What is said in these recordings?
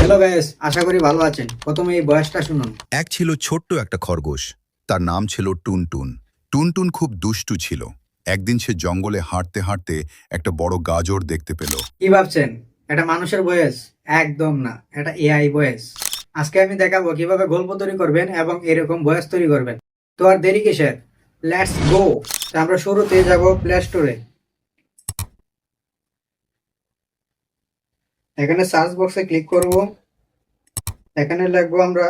Hello guys, আশা করি ভালো আছেন। প্রথমে এই বয়সটা শুনুন। এক ছিল ছোট্ট একটা খরগোশ। তার নাম ছিল টুনটুন। টুনটুন খুব দুষ্টু ছিল। একদিন সে জঙ্গলে হাঁটতে হাঁটতে একটা বড় গাজর দেখতে পেল। কি ভাবছেন এটা মানুষের বয়স? একদম না, এটা এআই বয়স। আজকে আমি দেখাবো কিভাবে গল্প তৈরি করবেন এবং এরকম বয়স তৈরি করবেন। তো আর দেরি কিসের, লেটস গো। আমরা শুরুতে যাব প্লে স্টোরে। এখানে সার্চ বক্সে ক্লিক করব। এখানে লিখবো আমরা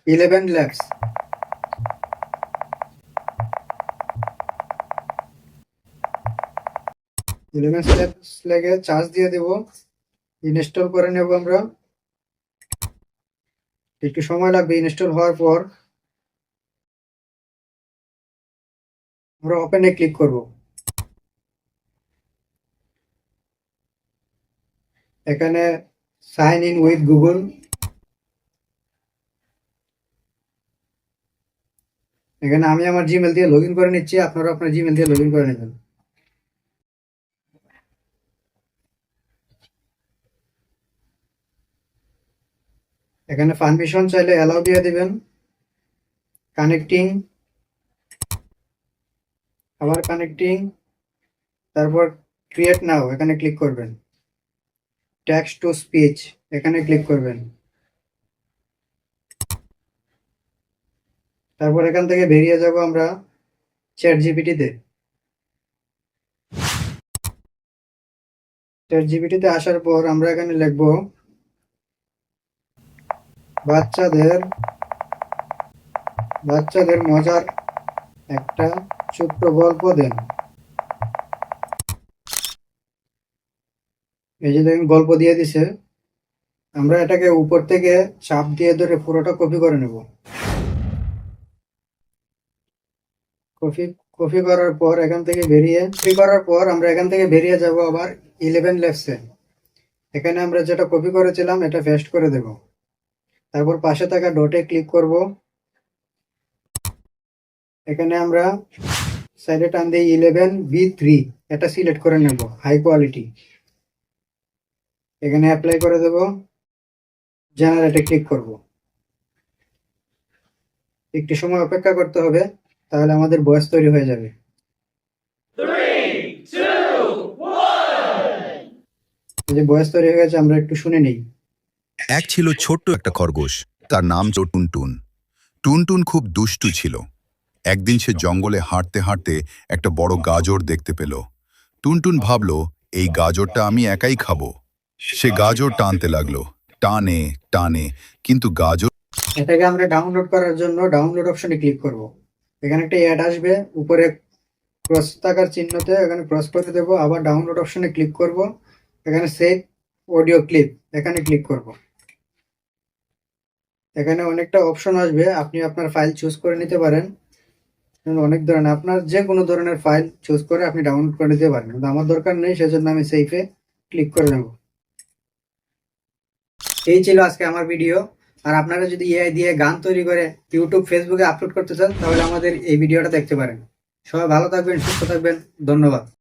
11 ল্যাবস। 11 ল্যাবস লেগে চার্জ দিয়ে দেব। ইনস্টল করে নেব আমরা। একটু সময় লাগবে ইনস্টল হওয়ার পর। আমরা ওপেনে ক্লিক করব। এখানে সাইন ইন উইথ গুগল। এখানে আমি আমার জিমেল দিয়ে লগ ইন করে নিচ্ছি, আপনারা আপনার জিমেল দিয়ে লগ ইন করে নেবেন। এখানে পারমিশন চাইলে অ্যালাউ দিয়ে দিবেন। কানেক্টিং, আবার কানেক্টিং, তারপর ক্রিয়েট নাও এখানে ক্লিক করবেন। টেক্সট টু স্পিচ এখানে ক্লিক করবেন। তারপর এখান থেকে বেরিয়ে যাব আমরা চ্যাট জিপিটিতে। চ্যাট জিপিটিতে আসার পর আমরা এখানে লিখব বাচ্চাদের বাচ্চাদের মজার একটা ছোট্ট গল্প দেন। এই যে দেখেন গল্প দিয়ে দিছে। আমরা এটাকে উপর থেকে চাপ দিয়ে ধরে পুরোটা কপি করে নেব। কপি কপি করার পর আমরা এখান থেকে বেরিয়ে যাব আবার 11 ল্যাবসে। এখানে আমরা যেটা কপি করেছিলাম এটা পেস্ট করে দেব। তারপর পাশে থাকা ডটে ক্লিক করব। এখানে আমরা সাইডে টান দিয়ে 11B3 এটা সিলেক্ট করে নেব, হাই কোয়ালিটি। এখানে অ্যাপ্লাই করে দেব। জেনারেটে ক্লিক করব। একটু সময় অপেক্ষা করতে হবে, তাহলে আমাদের ভয়েস তৈরি হয়ে যাবে। এই যে ভয়েস তৈরি হয়ে গেছে, আমরা একটু শুনে নেই। এক ছিল ছোট্ট একটা খরগোশ। তার নাম ছিল টুনটুন। টুনটুন খুব দুষ্টু ছিল। একদিন সে জঙ্গলে হাঁটতে হাঁটতে একটা বড় গাজর দেখতে পেল। টুনটুন ভাবল, এই গাজরটা আমি একাই খাবো। সে গাজর টানতে লাগলো, টানে টানে, কিন্তু গাজর এটাকে আমরা ডাউনলোড করার জন্য ডাউনলোড অপশনে ক্লিক করব। এখানে একটা অ্যাড আসবে, উপরে ক্রস থাকার চিহ্নতে এখানে ক্রস করে দেব। আবার ডাউনলোড অপশনে ক্লিক করব। এখানে সেভ অডিও ক্লিপ এখানে ক্লিক করব। এখানে অনেকটা অপশন আসবে, আপনি আপনার ফাইল চুজ করে নিতে পারেন। অনেক ধরনের, আপনার যে কোনো ধরনের ফাইল চুজ করে আপনি ডাউনলোড করে নিতে পারেন, কিন্তু আমার দরকার নেই, সেজন্য আমি সেভে ক্লিক করে নেব। এই ছিল আজকে আমার ভিডিও। আর আপনারা যদি এআই দিয়ে গান তৈরি করে ইউটিউব ফেসবুকে আপলোড করতে চান, তাহলে আমাদের এই ভিডিওটা দেখতে পারেন। সবাই ভালো থাকবেন, সুস্থ থাকবেন। ধন্যবাদ।